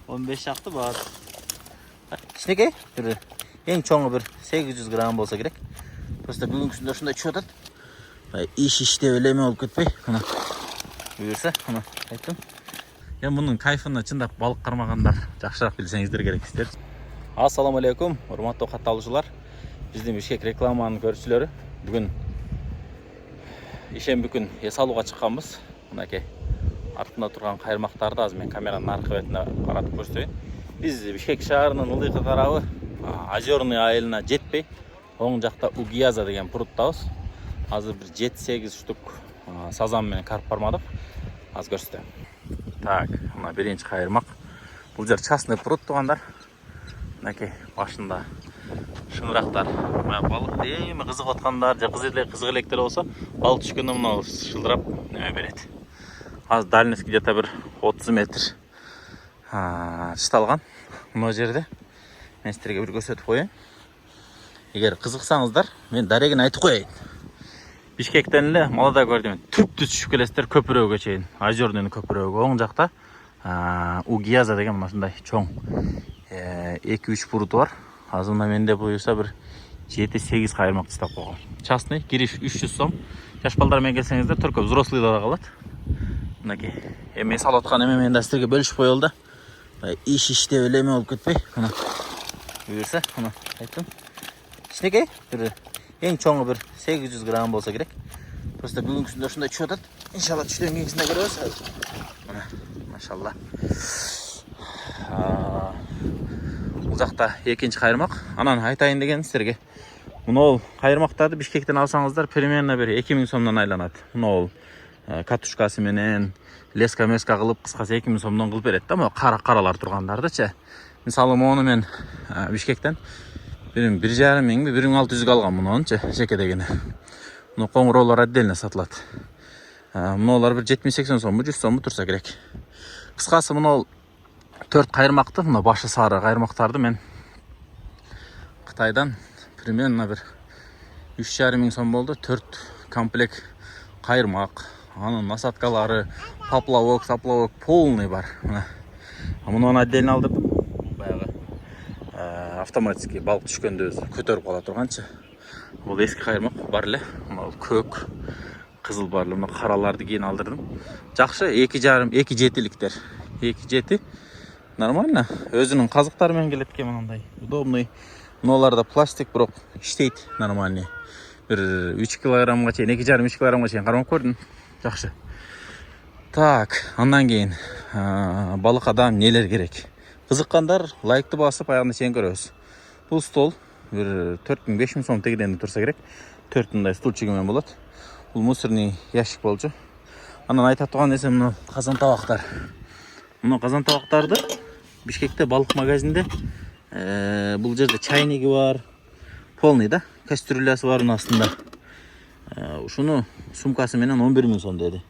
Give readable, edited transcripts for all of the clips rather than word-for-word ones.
15 шақты бар. Кішінекей, ең чоңы бір 800 грамм болса керек. Просто бүгінгісінде шындай түшіп атады. Иш-іште өлеме болып кетпей, мұны бұйырса, мұны айттым. Бұның кайфына чындап балық қармағандар жақшырақ білсеңіздер керек істер. Ассаламу алейкум, урматтуу катталуучулар. Биздин Бишкек рекламанын көрүүчүлөрү. Бүгүн ишемби күн эс алууга чыкканбыз. Мынакей артында турган кайырмактарды азыр мен камеранын аркы бетине каратып көрсөтөйүн. Биз Бишкек шаарынын ылдыйкы тарабы Озерный айылына жетпей, оң жакта Угияза деген пруттабыз. Азыр бир 7-8 штук сазан менен карп бармадык. Азыр көрсөтөйм. Так, мына биринчи кайырмак. Бул жер частный пруд тугандар. Мынакей башында шыңырактар. Балык эми кызыгып аткандар, же кызык электер болсо, балык түшкөндө мына шылдырап неме берет. Азыр дальность где-то бир 30 метр чыталган. Мына жерде мен силерге бир көрсөтүп коеюн. Эгер кызыксаңыздар, мен дарегин айтып коеюн. Бишкектен эле Молодой гвардиямен түптү түшүп келесиздер көпүрөгө чейин. Озерный көпүрөгө оң жакта Угияза деген мындай чоң 2-3 пуруту бар. Азыр мына менде буюрса бир 7-8 кайырмак чытап койгон. Частный кириш 300 сом. Жаш балдар менен келсеңиздер төркө взрослый да калат. Мынакей эми салып аткан эме мен да силерге бөлүшүп коелу да. Иш-иште өлеме болуп кетпей, мына буюрса, мына айттым. Кичинекей, бир эң чоңу бир 800 грамм болса керек. Просто бүгүнкүсүндө ушундай түшүп атат. Иншалла түштөн кийинкисинде көрөбүз. Мына, машалла. Бул жакта экинчи кайырмак. Анан айтайын деген силерге. Мына кайырмактарды Бишкектен алсаңыздар, примерно бир 2000 сомдон айланат. Мына катушкасы менен леска-меска кылып, кыскасы 2000 сомдон кылып берет да, могу каралар тургандардычы. Мисалы мону мен Бишкектен 1,5 миңби 1600 алгам мунунчу жекедегини. Муну коңуроолор отдельно сатылат. Мунулар бир 70-80 сомбу 100 сомбу турса керек. Кыскасы муну 4 кайырмакты, мына башы сары кайырмактарды мен Кытайдан примерно бир 3,5 миң сом болду. 4 комплект кайырмак, анын насадкалары, поплавок, полный бар. Муну отдельно алдырдым. Баягы автоматически балык түшкөндө көтөрүп кала турганчы. Бул эски кайырмак бар эле. Мына көк, кызыл бар эле. Мына караларды кийин алдырдым. Жакшы, 2,5 жетиликтер. 2,7 нормально. Өзүнүн казыктары менен келет экен мындай. Удобный. Мыналарда пластик, бирок иштейт нормальный. Бир 3 килограммга чейин, 2,5-3 килограммга чейин кармап көрдүм. Жакшы. Так, андан кийин балык адам нелер керек? Кызыккандар лайкты басып аягына чейин көрөбүз. Бул стол бир 4000-5000 сом тегеренде турса керек. 4 мындай стульчиги менен болот. Бул мусорный ящик болчу. Анан айта турган нерсе мына казан табактар. Мына казан табактарды Бишкекте балык магазинде бул жерде чайниги бар. Полный да, кастрюлясы бар астында. Ушуну сумкасы менен 11 миң сом деди.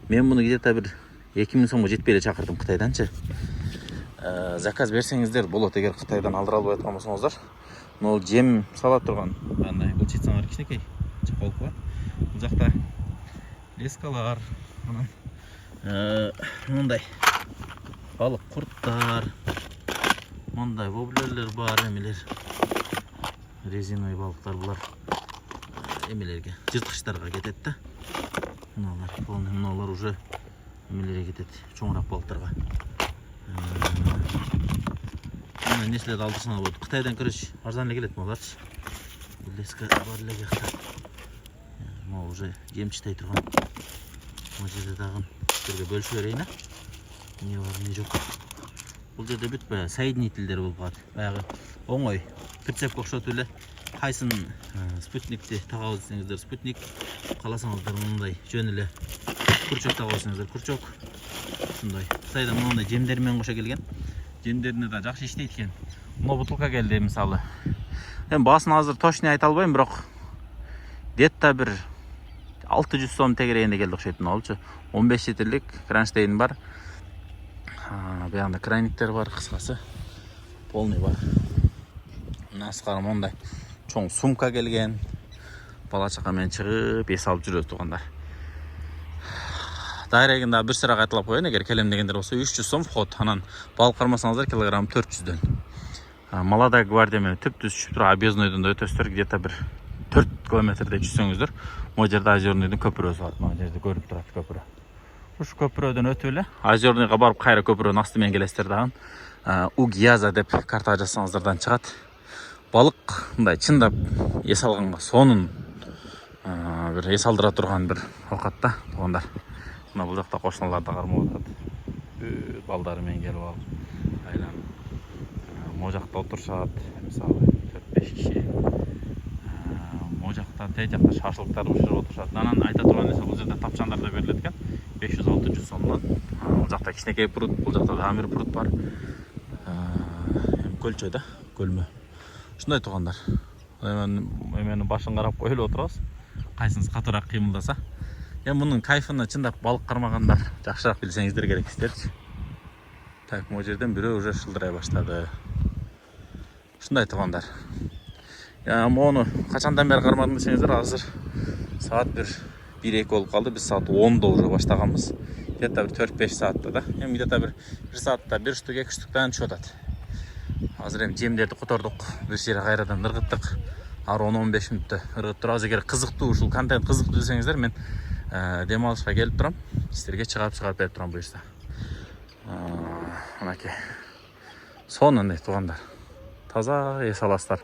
Мен муну где-то бир 2000 сомго жетпей эле чакырдым Кытайданчы. Заказ берсеңиздер болот, эгер Кытайдан алдыра албай аткан болсоңуздар. Мына жем сала турган, андай булчитсаңар кичинекей чакалып бар. Бул жакта лескалар, анан мындай балык курттар, мындай воблерлер бар, эмелер. Резиновый балыктар булар. Эмелерге, жырткычтарга кетет да. Мыналар уже эмелерге кетет, чоңураак балыктарга. Мына нерселерди алдырсаңар болот. Кытайдан көрөч арзан эле келет мыналарчы. Леска бар эле жакта. Мына уже жемчитай турган. Мына жерде дагы силерге бөлүшүп берейин. Не бар, не жок. Бул жерде бүт баягы соединительдер болуп калат. Баягы оңой прицепке окшотуп эле кайсын спутникти тагабыз десеңиздер спутник, кааласаңыздар мындай жөн эле курчок тагабыз десеңиздер курчок. Ушундай. Кытайдан мындай жемдер менен кошо келген. Жемдерине да жакшы иштейт экен. Мына бутылка келди мисалы. Эми баасын азыр точно айта албайм, бирок где-то бир 600 сом тегерегинде келди окшойт болчу. 15 литрлик кронштейн бар. Баягында крайниктер бар, кыскасы полный бар. Наскары мондай чоң сумка келген. Бала чака менен чыгып эс алып жүрөт тугандар. дайрегінде бір sıra қайталап қояйын, егер келем дегендер болса 300 сом вход. Анан балық қармасаңыздар килограмм 400-ден. Молодая гвардия менен түп-түз түшүп туруп Объезднойдон да өтөсүздөр, где-то бір 4 километрдей жүзсөңүздөр, могу жерде Озерныйдын көпүрөсү бар. Мына жерде көрүп турат көпүрө. Ушу көпүрөдөн өтүп эле Озерныйга барып кайра көпүрөнүн асты менен келесиздер дагы. Угьяза деп карта жасасаңыздардан чыгат. Балык мындай чындап эс алганга сонун bir эс алдыра турган bir оокат да, туугандар. Мына бул жакта кошуналар да кармап атат. Балдары менен келип алып айланып. Могу жакта отурушат, мисалы 4-5 киши. Могу жакта тээ жакта шашлыктар бышырып отурушат. Анан айта турган нерсе, бул жерде тапчандар да берилет экен. 500-600 сомдон. Бул жакта кичинекей пруд, бул жакта да бир пруд бар. Көлчө да, көлмө. Ушундай туугандар. Эмени башын карап коюп отурабыз. Кайсыңыз катуураак кыймылдаса. Эми мунун кайфыны чындап балык кармагандар жакшыраак билсеңиздер керек сиздерчи. Так, могу жерден бирөө уже шылдырай баштады. Ушундай туугандар. Мону качандан бери кармадым десеңиздер, азыр саат 1-2 болуп калды. Биз саат 10-да уже баштаганбыз. Где-то 4-5 саатта да. Эми где-то 1 саатта 1 штук 2 штуктан түшүп атат. Азыр эми жемдерди котордук, бир жерге кайрадан ыргыттык. Ар 10-15 мүнөттө ыргытып турабыз. Эгер кызыктуу, ушул контент кызыктуу десеңиздер, мен дем алышка келип турам. Сиздерге чыгарып берип турам буюрса. Мынакей. Сонун туугандар. Таза эс аласыздар.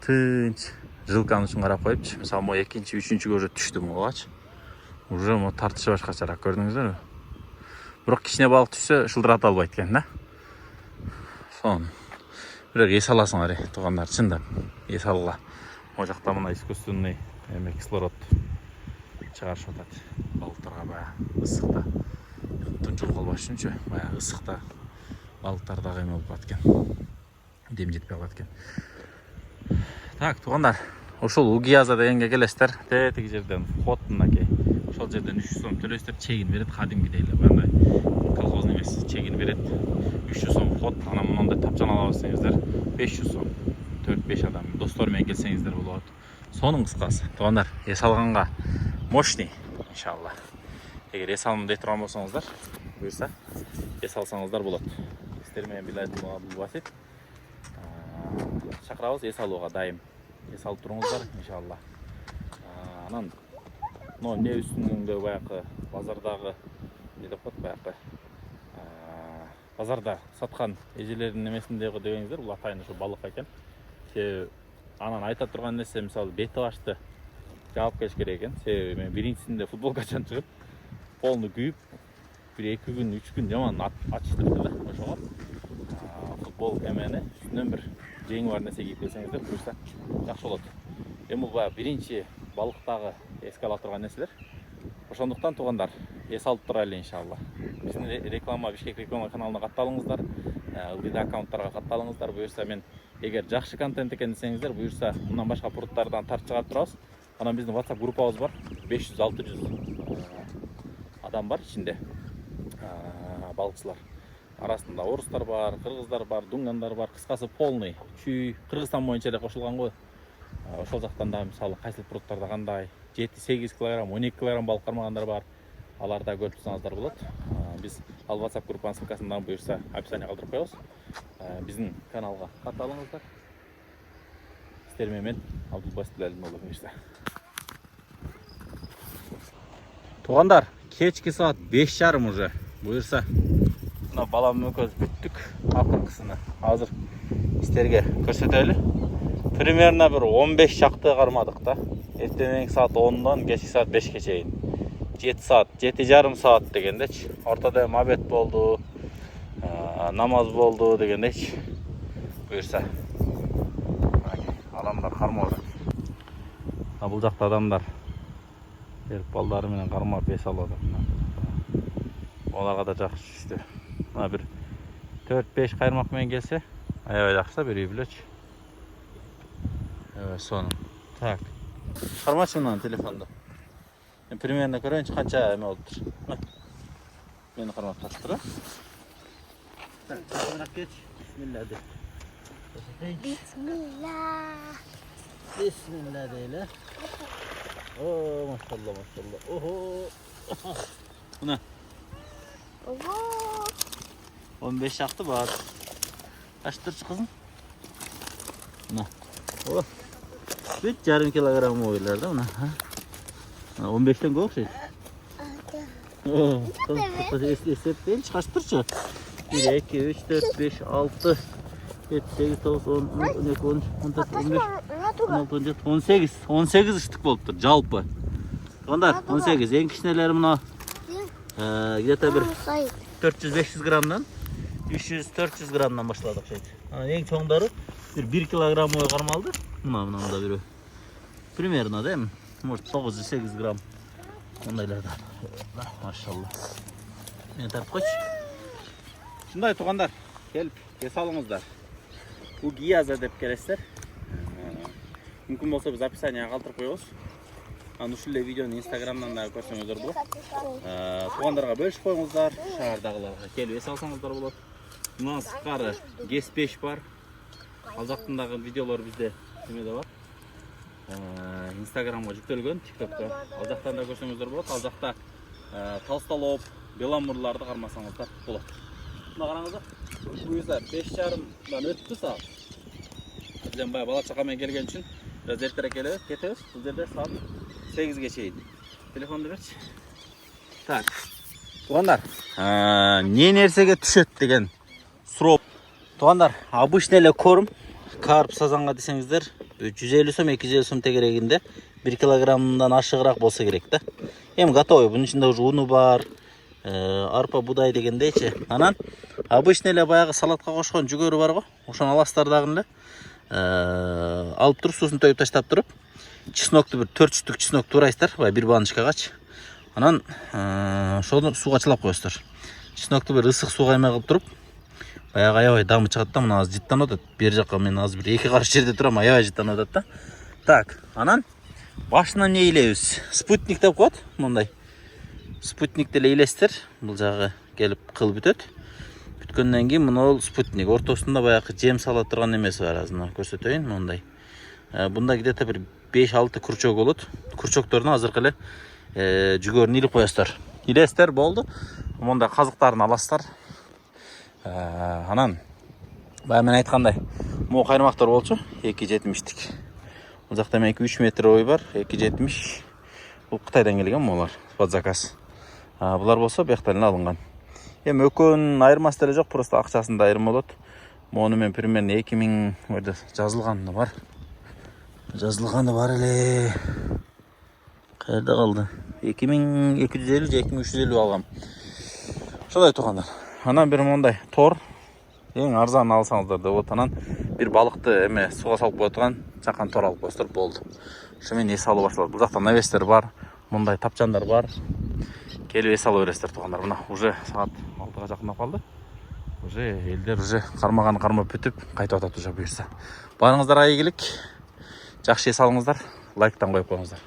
Тынч, жылканы үчүн карап коюпчу. Мисалы, мо 2-чи, 3-чүгө уже түштүм огачы. Уже мо тартышы башкачараак, көрдүңүздөрбү? Бирок кичине балык түшсө шылдырата албайт экен да. Сон. Бирок эс аласыңар, туугандар, чындап. Эс алгыла. Могу жакта мына искусственный кислород чыгарышып атат. Балыктарга баягы ысыкта тунчулуп калбаш үчүнчү, баягы ысыкта балыктар дагы эме болуп аткан. Дем жетпей калат экен. Так, туугандар, ушул Угьяза дегенге келесиздер. Тиги жерден вход мынакей. Ошол жерден 300 сом төлөйсүздөр, чегин берет, кадимгидей эле. Мындай колхоз эмес, чегин берет. 300 сом вход, анан мындай тапчан алабыз десеңиздер, 500 сом. 4-5 адам достор менен келсеңиздер болот. Сонун кыскасы, туугандар, эс алганга мощный, иншалла. Эгер эс алам дей турган болсоңуздар, буюрса, эс алсаңыздар болот. Сиздер менен Басит чакырабыз, эс алууга дайым. Эс алып туруңуздар, иншалла. Анан эмне үстүндө баягы базардагы эмне деп коет, баягы базарда саткан эжелердин немесиндеги дегениңиздер, бул атайын ушу балык экен. Анан айта турган нерсе, мисалы, бети башты жаап келиш керек экен. Себеби мен биринчисинде футболкачан чыгып, полный күйүп, 1-2 күн, 3 күн жаман ачыштырды да. Ошого футбол эмени үстүнөн бир жеңи бар нерсе кийип келсеңиздер, буюрса жакшы болот. Эми бул биринчи балыктагы эске ала турган нерселер. Ошондуктан туугандар, эс алып турайлы иншалла. Биздин реклама, Бишкек реклама каналына катталыңыздар, ылдыйда аккаунттарга катталыңыздар. Буюрса мен эгер жакшы контент экен десеңиздер, буюрса мындан башка пруттардан тартып чыгарып турабыз. Анан биздин WhatsApp группабыз бар. 500-600 адам бар ичинде. Балыкчылар. Арасында орустар бар, кыргыздар бар, дунгандар бар. Кыскасы полный. Чүй Кыргызстан боюнча эле кошулган го. Ошол жактан да мисалы кайсыл пруттарда кандай 7-8 кг, 12 кг балык кармагандар бар. Аларда көрүп турсаңыздар болот. Биз ал WhatsApp группанын ссылкасын буюрса описание калтырып коебуз. Биздин каналга катталыңыздар. Сиздер менен Абдулбасит болот буюрса. Туугандар, кечки саат 5:30 уже. Буюрса, мына балам экөөбүз бүттүк акыркысыны. Азыр сиздерге көрсөтөлү. Примерно bir 15 чакты кармадык да. Эртең саат 10-дан кечки саат 5-ке чейин. 7 саат, 7,5 саат дегендечи. Ортодо обед болду, намаз болду дегендечи. Буюрса, адамдар кармап атат. Бул жакта адамдар берип балдары менен кармап эс алып атат. Оларга да жакшы түштү. Мына бир 4-5 кайырмак менен келсе, аябай жакшы, бир үй бүлөчү. Сону. Так. Кармачы мына телефонду. Мен примерно көрөйүнчү канча эме болуптур. Мени кармап таштыр. Так, мына кеч. Бисмилла деп. Бисмилла. Бисмилла дейле. О, машалла, машалла. Охо. Mına. Ого. 15 şaktı var. Kaçtır kızım? Mına. Oh. 3,5 kilogram oylar da mına. 15'ten koyuk şey. Oh. Esep değil, kaçtırçı. 1, 2, 3, 4, 5, 6, 7, 8, 9, 10, 12, 13, 14, 15, 16, 17, 18. 18 ıştık boluptur, жалpı. Onlar 18. En kişineleri buna где-то bir 400-500 gramdan 300-400 gramdan başladık şey. En çoğunları 1 kilogram oy karmaldı. Buna da biri. Примерно değil mi? 900-8 gram. Ondaylardan. Maşallah. Meni tarıp koç. Şunday tuğanlar. Gelip kes alыңыздар. Bu giyaza dep kelesizler. Mümkün bolsa biz описаниеге калтырып коебуз. Аны ушул видеону Instagramдан да көрсөңүздөр болот. Тугандарга бөлүшүп коюңуздар, шаардагыларга келип эс алсаңыздар болот. Мына сыккары GS5 бар. Ал жактын дагы видеолор бизде немеде бар. Instagramга жүктөлгөн, TikTokко. Ал жактан да көрсөңүздөр болот. Ал жакта Толстолоб, Беломурларды кармасаңыздар болот. Мына караңыздар. Bu yüzden 5,5'dan öttü sağ. Bizden bayağı bala çakamaya gelgen için biraz erterek getiriyoruz. Bu yerde saat 8 geçeydi. Telefonu ver. Tak. Tuğanlar. Ne nersege düşöt degen surop. Tuğanlar. Обычныйле корм. Karp sazanға desеңіздер 150 сом 250 сом тегерегинде 1 килограммдан ашығырақ болса керек да. Эми готовый. Bunun içinde уже уну бар. Арпа будай дегендейчи. Анан обычный эле баягы салатка кошкон жүгөрү бар го. Ошону аласыздар дагы эле. Алып туруп суусун төйүп таштап туруп, чеснокту бір 4 штук чеснок турайсыздар, бай бир баночкагачы. Анан ошону сууга чылап коесуздар. Чеснокту бір ысык сууга эме кылып туруп, баягы аябай дамы чыгат да, мына азыр жыттанып атат. Бери жакка мен азыр бир 2 карыш жерде турам, аябай жыттанып атат да. Так, анан башына эмне илебиз? Спутник деп коет, мындай. Спутник деле илесиздер. Бул жагы келип кыл бүтөт. Бүткөндөн кийин мына спутник ортосунда баягы жем сала турган эмеси бар, азыр көрсөтөйүн мындай. Бунда где-то бир 5-6 крючок болот. Крючокторуна азыркы эле жүгөрүн илип коесуздар. Илесиздер болду. Монда казыктарын аласыздар. Анан баягы мен айткандай, могу кайрмактар болчу 2,70-тик. Бул жакта меники 3 метр ой бар, 2,70. Бул Кытайдан келген булар, под заказ. Булар болсо бияктан эле алынган. Эми экөөнүн айырмасы деле жок, просто акчасында айырым болот. Мону мен примерно 2000 ойда жазылганы бар. Жазылганы бар эле. Кайерде калды? 2250 же 2350 алгам. Ошондой тугандар. Анан бир мондай тор эң арзан алсаңыздар деп вот анан бир балыкты эме сууга салып кое турган чакан тор алып коесуздар болду. Ошо менен эс алып башталат. Бул жакта навестер бар, мондай тапчандар бар. Келип эс алып бересиздер тугандар. Мына уже саат 6-га жакындап калды. Уже элдер уже кармаган кармап бүтүп кайтып атат уже буюрса. Барыңыздарга ийгилик. Жакшы эс алыңыздар. Лайктан коюп коюңуздар.